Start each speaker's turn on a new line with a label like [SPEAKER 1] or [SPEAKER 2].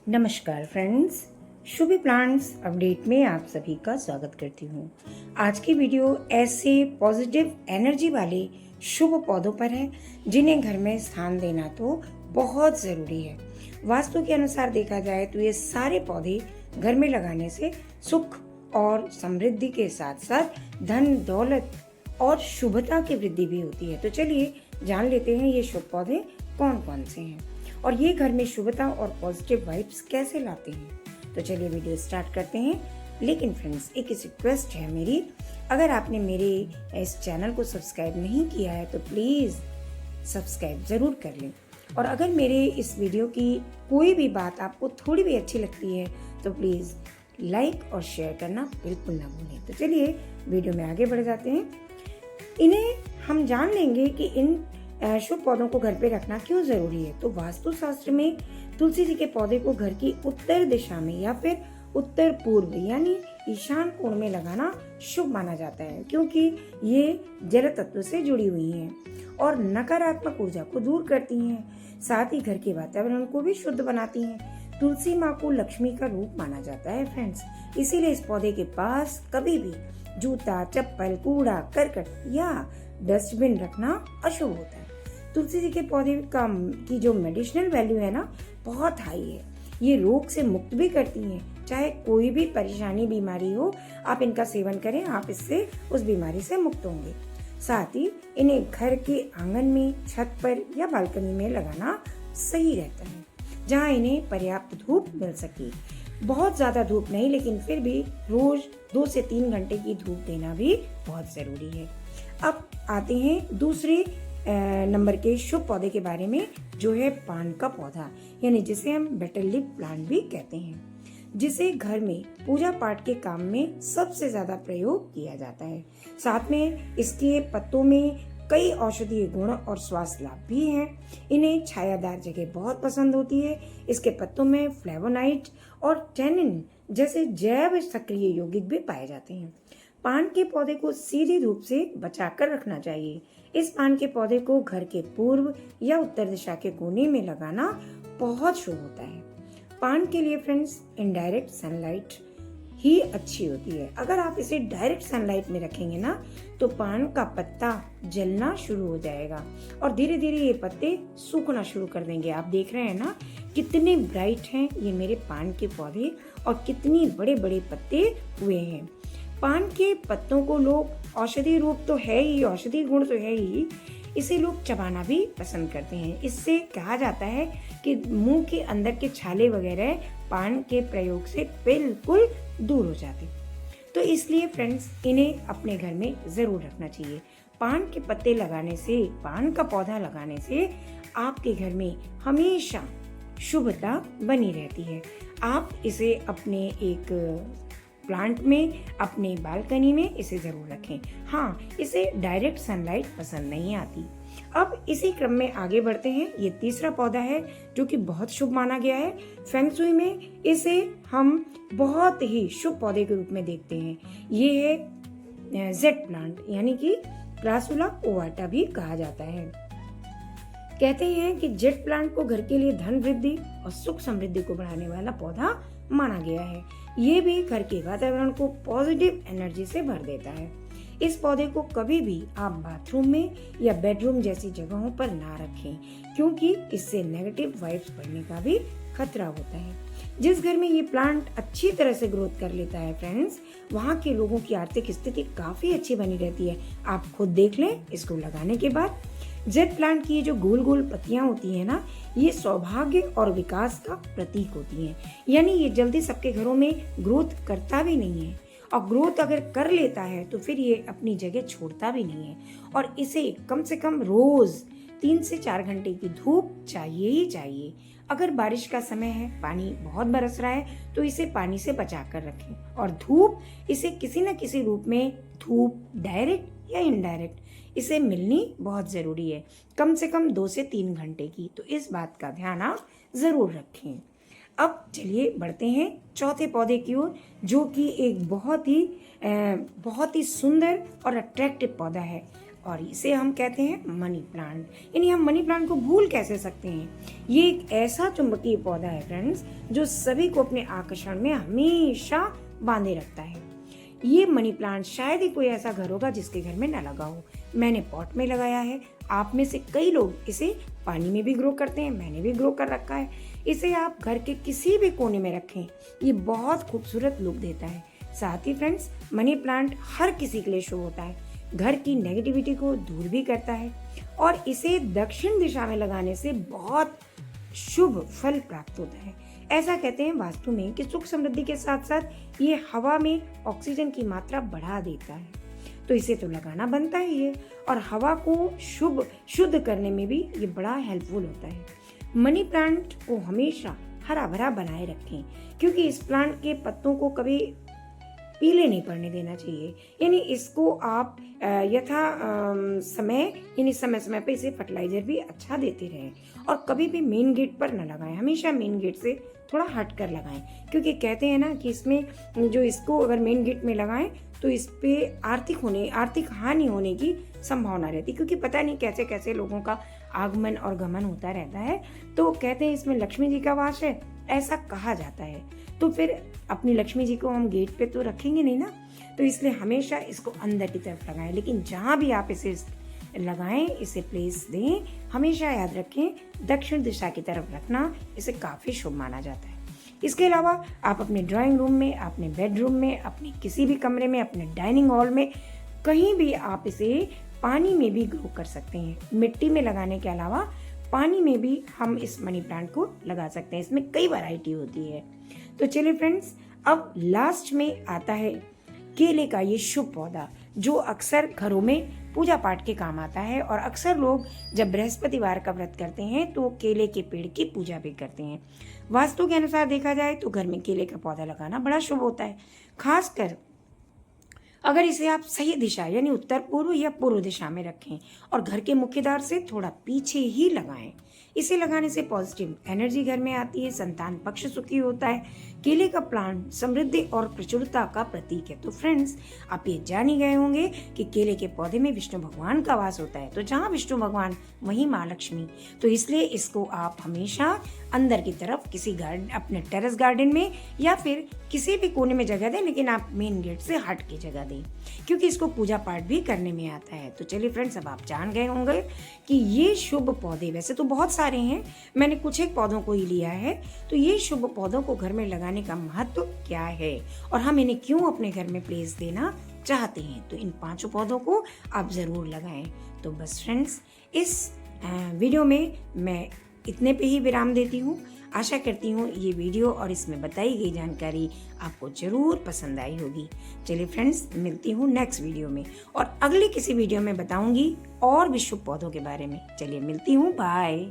[SPEAKER 1] नमस्कार फ्रेंड्स, शुभ plants update में आप सभी का स्वागत करती हूँ। आज की वीडियो ऐसे पॉजिटिव एनर्जी वाले शुभ पौधों पर है जिन्हें घर में स्थान देना तो बहुत ज़रूरी है। वास्तु के अनुसार देखा जाए तो ये सारे पौधे घर में लगाने से सुख और समृद्धि के साथ साथ धन दौलत और शुभता की वृद्धि भी होती है। तो चलिए जान लेते हैं ये शुभ पौधे कौन कौन से हैं और ये घर में शुभता और पॉजिटिव वाइब्स कैसे लाते हैं। तो चलिए वीडियो स्टार्ट करते हैं। लेकिन फ्रेंड्स, एक रिक्वेस्ट है मेरी, अगर आपने मेरे इस चैनल को सब्सक्राइब नहीं किया है तो प्लीज़ सब्सक्राइब ज़रूर कर लें। और अगर मेरे इस वीडियो की कोई भी बात आपको थोड़ी भी अच्छी लगती है तो प्लीज़ लाइक और शेयर करना बिल्कुल ना भूलें। तो चलिए वीडियो में आगे बढ़ जाते हैं। इन्हें हम जान लेंगे कि इन शुभ पौधों को घर पे रखना क्यों जरूरी है। तो वास्तु शास्त्र में तुलसी जी के पौधे को घर की उत्तर दिशा में या फिर उत्तर पूर्व यानी ईशान कोण में लगाना शुभ माना जाता है, क्योंकि ये जल तत्व से जुड़ी हुई हैं और नकारात्मक ऊर्जा को दूर करती हैं, साथ ही घर के वातावरण को भी शुद्ध बनाती हैं। तुलसी माँ को लक्ष्मी का रूप माना जाता है फ्रेंड्स, इसीलिए इस पौधे के पास कभी भी जूता, चप्पल, कूड़ा करकट या डस्टबिन रखना अशुभ होता है। तुलसी जी के पौधे की जो मेडिसिनल वैल्यू है ना, बहुत हाई है। ये रोग से मुक्त भी करती हैं। चाहे कोई भी परेशानी बीमारी हो, आप इनका सेवन करें, आप इससे उस बीमारी से मुक्त होंगे। साथ ही इन्हें घर के आंगन में, छत पर या बालकनी में लगाना सही रहता है, जहाँ इन्हें पर्याप्त धूप मिल सके। बहुत ज्यादा धूप नहीं, लेकिन फिर भी रोज 2 से 3 घंटे की धूप देना भी बहुत जरूरी है। अब आते हैं दूसरे नंबर के शुभ पौधे के बारे में, जो है पान का पौधा, यानी जिसे हम बेटर लिप प्लांट भी कहते हैं, जिसे घर में पूजा पाठ के काम में सबसे ज्यादा प्रयोग किया जाता है। साथ में इसके पत्तों में कई औषधीय गुण और स्वास्थ्य लाभ भी हैं। इन्हें छायादार जगह बहुत पसंद होती है। इसके पत्तों में फ्लेवोनाइड और टैनिन जैसे जैव सक्रिय यौगिक भी पाए जाते हैं। पान के पौधे को सीधी धूप से बचाकर रखना चाहिए। इस पान के पौधे को घर के पूर्व या उत्तर दिशा के कोने में लगाना बहुत शुभ होता है। पान के लिए फ्रेंड्स इनडायरेक्ट सनलाइट ही अच्छी होती है। अगर आप इसे डायरेक्ट सनलाइट में रखेंगे ना, तो पान का पत्ता जलना शुरू हो जाएगा और धीरे धीरे ये पत्ते सूखना शुरू कर देंगे। आप देख रहे हैं ना कितने ब्राइट हैं ये मेरे पान के पौधे और कितनी बड़े बड़े पत्ते हुए हैं। पान के पत्तों को लोग औषधि रूप तो है ही, औषधि गुण तो है ही, इसे लोग चबाना भी पसंद करते हैं। इससे कहा जाता है कि मुंह के अंदर के छाले वगैरह पान के प्रयोग से बिल्कुल दूर हो जाते। तो इसलिए फ्रेंड्स, इन्हें अपने घर में जरूर रखना चाहिए। पान के पत्ते लगाने से, पान का पौधा लगाने से आपके घर में हमेशा शुभता बनी रहती है। आप इसे अपने एक प्लांट में, अपने बालकनी में इसे जरूर रखें। हाँ, इसे डायरेक्ट सनलाइट पसंद नहीं आती। अब इसी क्रम में आगे बढ़ते हैं। ये तीसरा पौधा है जो कि बहुत शुभ माना गया है। फेंग शुई में इसे हम बहुत ही शुभ पौधे के रूप में देखते हैं। ये है जेड प्लांट, यानी कि क्रासुला ओवाटा भी कहा जाता है। कहते हैं कि जेड प्लांट को घर के लिए धन वृद्धि और सुख समृद्धि को बढ़ाने वाला पौधा माना गया है। ये भी घर के वातावरण को पॉजिटिव एनर्जी से भर देता है। इस पौधे को कभी भी आप बाथरूम में या बेडरूम जैसी जगहों पर ना रखें, क्योंकि इससे नेगेटिव वाइब्स बढ़ने का भी खतरा होता है। जिस घर में ये प्लांट अच्छी तरह से ग्रोथ कर लेता है फ्रेंड्स, वहाँ के लोगों की आर्थिक स्थिति काफी अच्छी बनी रहती है। आप खुद देख लें इसको लगाने के बाद। जेड प्लांट की ये जो गोल गोल पत्तियां होती है ना, ये सौभाग्य और विकास का प्रतीक होती हैं। यानी ये जल्दी सबके घरों में ग्रोथ करता भी नहीं है, और ग्रोथ अगर कर लेता है तो फिर ये अपनी जगह छोड़ता भी नहीं है। और इसे कम से कम रोज 3 से 4 घंटे की धूप चाहिए ही चाहिए। अगर बारिश का समय है, पानी बहुत बरस रहा है, तो इसे पानी से बचा कर रखें। और धूप, इसे किसी न किसी रूप में धूप डायरेक्ट या इनडायरेक्ट इसे मिलनी बहुत जरूरी है, कम से कम 2 से 3 घंटे की। तो इस बात का ध्यान आप जरूर रखें। अब चलिए बढ़ते हैं चौथे पौधे की ओर, जो कि एक बहुत ही सुंदर और अट्रैक्टिव पौधा है। और इसे हम कहते हैं मनी प्लांट। यानी हम मनी प्लांट को भूल कैसे सकते हैं। ये एक ऐसा चुंबकीय पौधा है फ्रेंड्स जो सभी को अपने आकर्षण में हमेशा बांधे रखता है। ये मनी प्लांट शायद ही कोई ऐसा घर होगा जिसके घर में न लगा हो। मैंने पॉट में लगाया है, आप में से कई लोग इसे पानी में भी ग्रो करते हैं, मैंने भी ग्रो कर रखा है। इसे आप घर के किसी भी कोने में रखें, ये बहुत खूबसूरत लुक देता है। साथ ही फ्रेंड्स, मनी प्लांट हर किसी के लिए शुभ होता है, घर की नेगेटिविटी को दूर भी करता है और इसे दक्षिण दिशा में लगाने से बहुत शुभ फल प्राप्त होता है। ऐसा कहते हैं वास्तु में कि सुख समृद्धि के साथ साथ ये हवा में ऑक्सीजन की मात्रा बढ़ा देता है, तो इसे तो लगाना बनता ही है और हवा को शुद्ध करने में भी ये बड़ा हेल्पफुल होता है। मनी प्लांट को हमेशा हरा भरा बनाए रखें, क्योंकि इस प्लांट के पत्तों को कभी पीले नहीं पड़ने देना चाहिए। यानी इसको आप समय समय पे इसे फर्टिलाइजर भी अच्छा देते रहें और कभी भी मेन गेट पर न लगाएं, हमेशा मेन गेट से थोड़ा हट कर लगाएं, क्योंकि कहते हैं ना कि इसमें जो इसको अगर मेन गेट में लगाएं तो इस पे आर्थिक हानि होने की संभावना रहती है, क्योंकि पता नहीं कैसे कैसे लोगों का आगमन और गमन होता रहता है। तो कहते हैं इसमें लक्ष्मी जी का वास है, ऐसा कहा जाता है। तो फिर अपनी लक्ष्मी जी को हम गेट पे तो रखेंगे नहीं ना, तो इसलिए हमेशा इसको अंदर की तरफ लगाएं। लेकिन जहाँ भी आप इसे लगाएं, इसे प्लेस दें, हमेशा याद रखें दक्षिण दिशा की तरफ रखना, इसे काफ़ी शुभ माना जाता है। इसके अलावा आप अपने ड्राइंग रूम में, अपने बेडरूम में, अपने किसी भी कमरे में, अपने डाइनिंग हॉल में, कहीं भी आप इसे पानी में भी ग्रो कर सकते हैं। मिट्टी में लगाने के अलावा पानी में भी हम इस मनी प्लांट को लगा सकते हैं। इसमें कई वैरायटी होती है। तो चलिए फ्रेंड्स, अब लास्ट में आता है केले का ये शुभ पौधा, जो अक्सर घरों में पूजा पाठ के काम आता है और अक्सर लोग जब बृहस्पतिवार का व्रत करते हैं तो केले के पेड़ की पूजा भी करते हैं। वास्तु के अनुसार देखा जाए तो घर में केले का पौधा लगाना बड़ा शुभ होता है, खासकर अगर इसे आप सही दिशा यानी उत्तर पूर्व या पूर्व दिशा में रखें और घर के मुख्य द्वार से थोड़ा पीछे ही लगाएं। इसे लगाने से पॉजिटिव एनर्जी घर में आती है, संतान पक्ष सुखी होता है। केले का प्लांट समृद्धि और प्रचुरता का प्रतीक है। तो फ्रेंड्स, आप ये जान ही गए होंगे कि केले के पौधे में विष्णु भगवान का वास होता है, तो जहाँ विष्णु भगवान वहीं माँ लक्ष्मी। तो इसलिए इसको आप हमेशा अंदर की तरफ किसी गार्डन, अपने टेरेस गार्डन में या फिर किसी भी कोने में जगह दें, लेकिन आप मेन गेट से हट के जगह दें, क्योंकि इसको पूजा पाठ भी करने में आता है। तो चलिए फ्रेंड्स, अब आप जान गए होंगे कि ये शुभ पौधे, वैसे तो बहुत सारे हैं, मैंने कुछ एक पौधों को ही लिया है, तो ये शुभ पौधों को घर में लगाने का महत्व क्या है और हम इन्हें क्यों अपने घर में प्लेस देना चाहते हैं। तो इन 5 पौधों को आप जरूर लगाएं। तो बस फ्रेंड्स, इस वीडियो में मैं इतने पे ही विराम देती हूँ। आशा करती हूँ ये वीडियो और इसमें बताई गई जानकारी आपको जरूर पसंद आई होगी। चलिए फ्रेंड्स, मिलती हूँ नेक्स्ट वीडियो में और अगले किसी वीडियो में बताऊंगी और भी शुभ पौधों के बारे में। चलिए मिलती हूँ, बाय।